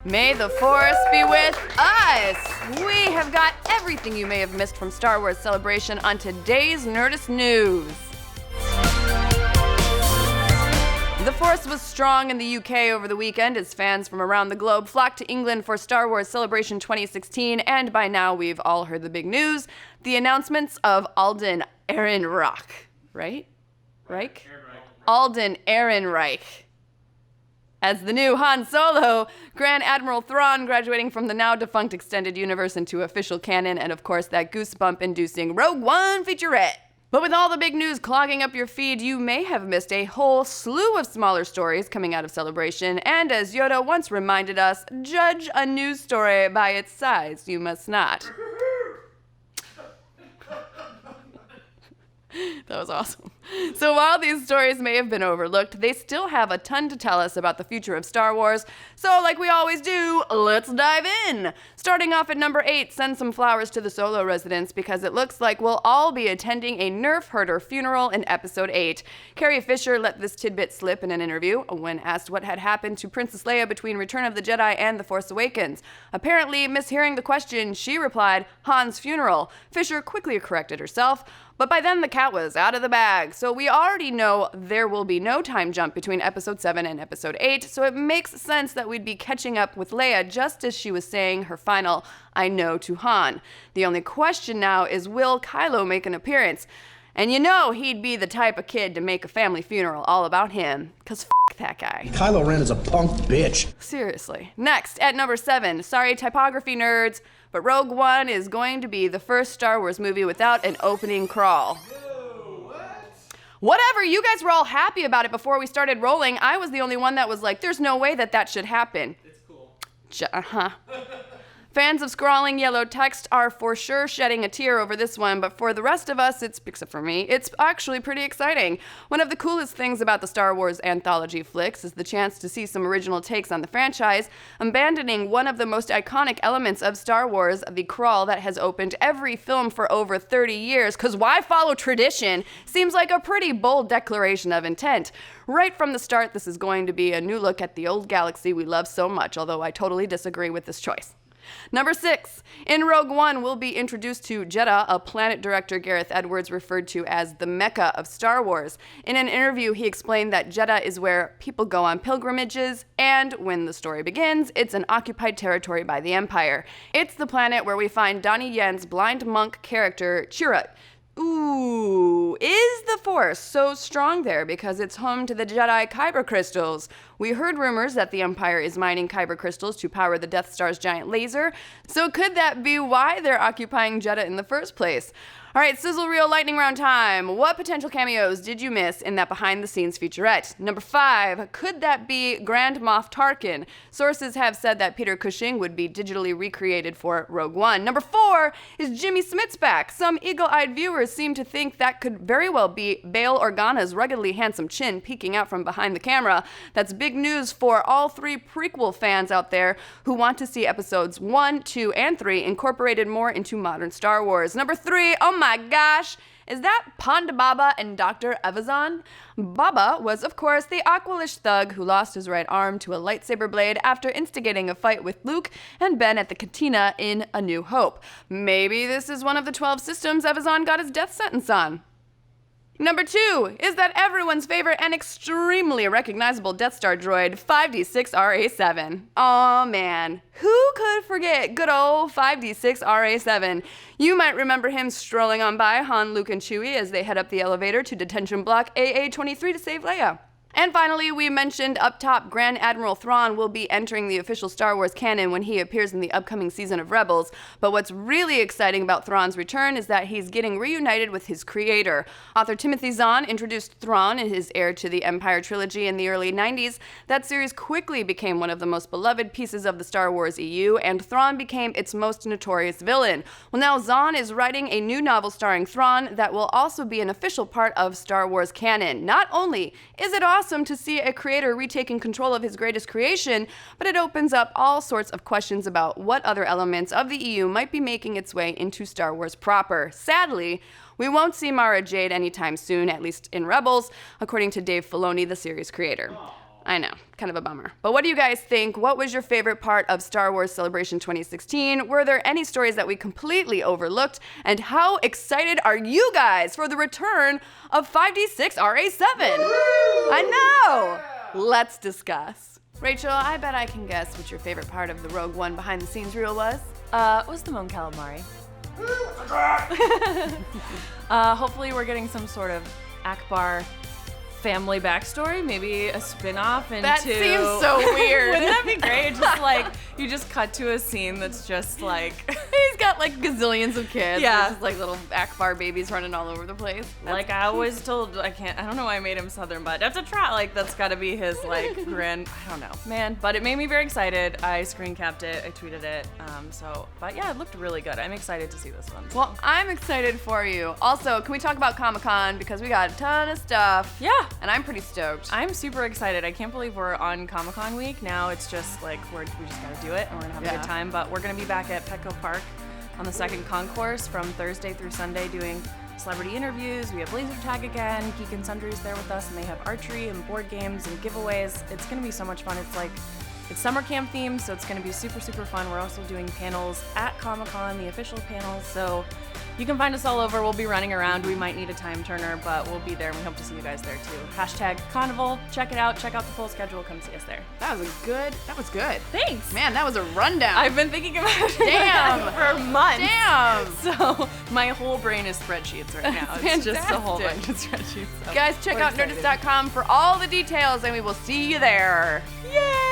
May the Force be with us! We have got everything you may have missed from Star Wars Celebration on today's Nerdist News. The Force was strong in the UK over the weekend as fans from around the globe flocked to England for Star Wars Celebration 2016, and by now we've all heard the big news, the announcements of Alden Ehrenreich, right? Reich? Alden Ehrenreich as the new Han Solo, Grand Admiral Thrawn graduating from the now-defunct extended universe into official canon, and of course that goosebump-inducing Rogue One featurette. But with all the big news clogging up your feed, you may have missed a whole slew of smaller stories coming out of Celebration, and as Yoda once reminded us, judge a news story by its size, you must not. That was awesome. So while these stories may have been overlooked, they still have a ton to tell us about the future of Star Wars. So like we always do, let's dive in. Starting off at number 8, send some flowers to the Solo residents because it looks like we'll all be attending a Nerf herder funeral in Episode 8. Carrie Fisher let this tidbit slip in an interview when asked what had happened to Princess Leia between Return of the Jedi and The Force Awakens. Apparently, mishearing the question, she replied, Han's funeral. Fisher quickly corrected herself, but by then the cat was out of the bag. So we already know there will be no time jump between Episode 7 and Episode 8, so it makes sense that we'd be catching up with Leia just as she was saying her final I know to Han. The only question now is, will Kylo make an appearance? And you know he'd be the type of kid to make a family funeral all about him, cause that guy. Kylo Ren is a punk bitch. Seriously. Next, at number 7, sorry typography nerds, but Rogue One is going to be the first Star Wars movie without an opening crawl. Whatever, you guys were all happy about it before we started rolling. I was the only one that was like, there's no way that should happen. It's cool. Fans of scrawling yellow text are for sure shedding a tear over this one, but for the rest of us, except for me, it's actually pretty exciting. One of the coolest things about the Star Wars anthology flicks is the chance to see some original takes on the franchise, abandoning one of the most iconic elements of Star Wars, the crawl that has opened every film for over 30 years, cause why follow tradition? Seems like a pretty bold declaration of intent. Right from the start, this is going to be a new look at the old galaxy we love so much, although I totally disagree with this choice. Number 6, in Rogue One, we'll be introduced to Jedha, a planet director Gareth Edwards referred to as the Mecca of Star Wars. In an interview, he explained that Jedha is where people go on pilgrimages, and when the story begins, it's an occupied territory by the Empire. It's the planet where we find Donnie Yen's blind monk character, Chirrut. Ooh, is the Force so strong there because it's home to the Jedi Kyber crystals? We heard rumors that the Empire is mining Kyber crystals to power the Death Star's giant laser, so could that be why they're occupying Jedha in the first place? All right, sizzle reel lightning round time. What potential cameos did you miss in that behind-the-scenes featurette? Number 5, could that be Grand Moff Tarkin? Sources have said that Peter Cushing would be digitally recreated for Rogue One. Number 4 is Jimmy Smits back. Some eagle-eyed viewers seem to think that could very well be Bail Organa's ruggedly handsome chin peeking out from behind the camera. That's big news for all 3 prequel fans out there who want to see episodes 1, 2, and 3 incorporated more into modern Star Wars. Number 3, oh my gosh, is that Ponda Baba and Dr. Evazan? Baba was, of course, the Aqualish thug who lost his right arm to a lightsaber blade after instigating a fight with Luke and Ben at the cantina in A New Hope. Maybe this is one of the 12 systems Evazan got his death sentence on. Number 2 is that everyone's favorite and extremely recognizable Death Star droid, 5D6RA7. Aw man, who could forget good old 5D6RA7? You might remember him strolling on by Han, Luke, and Chewie as they head up the elevator to detention block AA-23 to save Leia. And finally, we mentioned up top Grand Admiral Thrawn will be entering the official Star Wars canon when he appears in the upcoming season of Rebels. But what's really exciting about Thrawn's return is that he's getting reunited with his creator. Author Timothy Zahn introduced Thrawn in his Heir to the Empire trilogy in the early 90s. That series quickly became one of the most beloved pieces of the Star Wars EU, and Thrawn became its most notorious villain. Well, now Zahn is writing a new novel starring Thrawn that will also be an official part of Star Wars canon. Not only is it awesome to see a creator retaking control of his greatest creation, but it opens up all sorts of questions about what other elements of the EU might be making its way into Star Wars proper. Sadly, we won't see Mara Jade anytime soon, at least in Rebels, according to Dave Filoni, the series creator. I know, kind of a bummer. But what do you guys think? What was your favorite part of Star Wars Celebration 2016? Were there any stories that we completely overlooked? And how excited are you guys for the return of 5D6 RA7? I know! Let's discuss. Rachel, I bet I can guess what your favorite part of the Rogue One behind the scenes reel was. Was the Mon Calamari. Hopefully we're getting some sort of Akbar family backstory, maybe a spin-off into... That seems so weird. Wouldn't that be great? Just like, you just cut to a scene that's just like... He's got like gazillions of kids. Yeah. There's just like little Akbar babies running all over the place. Like I always told, I don't know why I made him Southern, but that's a try. Like that's gotta be his like grand, I don't know. Man, but it made me very excited. I screen capped it, I tweeted it. But yeah, it looked really good. I'm excited to see this one. Well, I'm excited for you. Also, can we talk about Comic-Con? Because we got a ton of stuff. Yeah. And I'm pretty stoked. I'm super excited. I can't believe we're on Comic-Con week. Now it's just like, we just gotta do it and we're gonna have a good time. But we're gonna be back at Petco Park on the second concourse from Thursday through Sunday doing celebrity interviews. We have laser tag again. Geek and Sundry's there with us, and they have archery and board games and giveaways. It's gonna be so much fun. It's summer camp themed, so it's gonna be super, super fun. We're also doing panels at Comic-Con, the official panels. So you can find us all over. We'll be running around. We might need a time turner, but we'll be there, and we hope to see you guys there too. #Carnival. Check it out. Check out the full schedule. Come see us there. That was good. Thanks. Man, that was a rundown. I've been thinking about it for months. Damn. So my whole brain is spreadsheets right now. It's just a whole bunch of spreadsheets. So Guys, check out Nerdist.com for all the details, and we will see you there. Yay!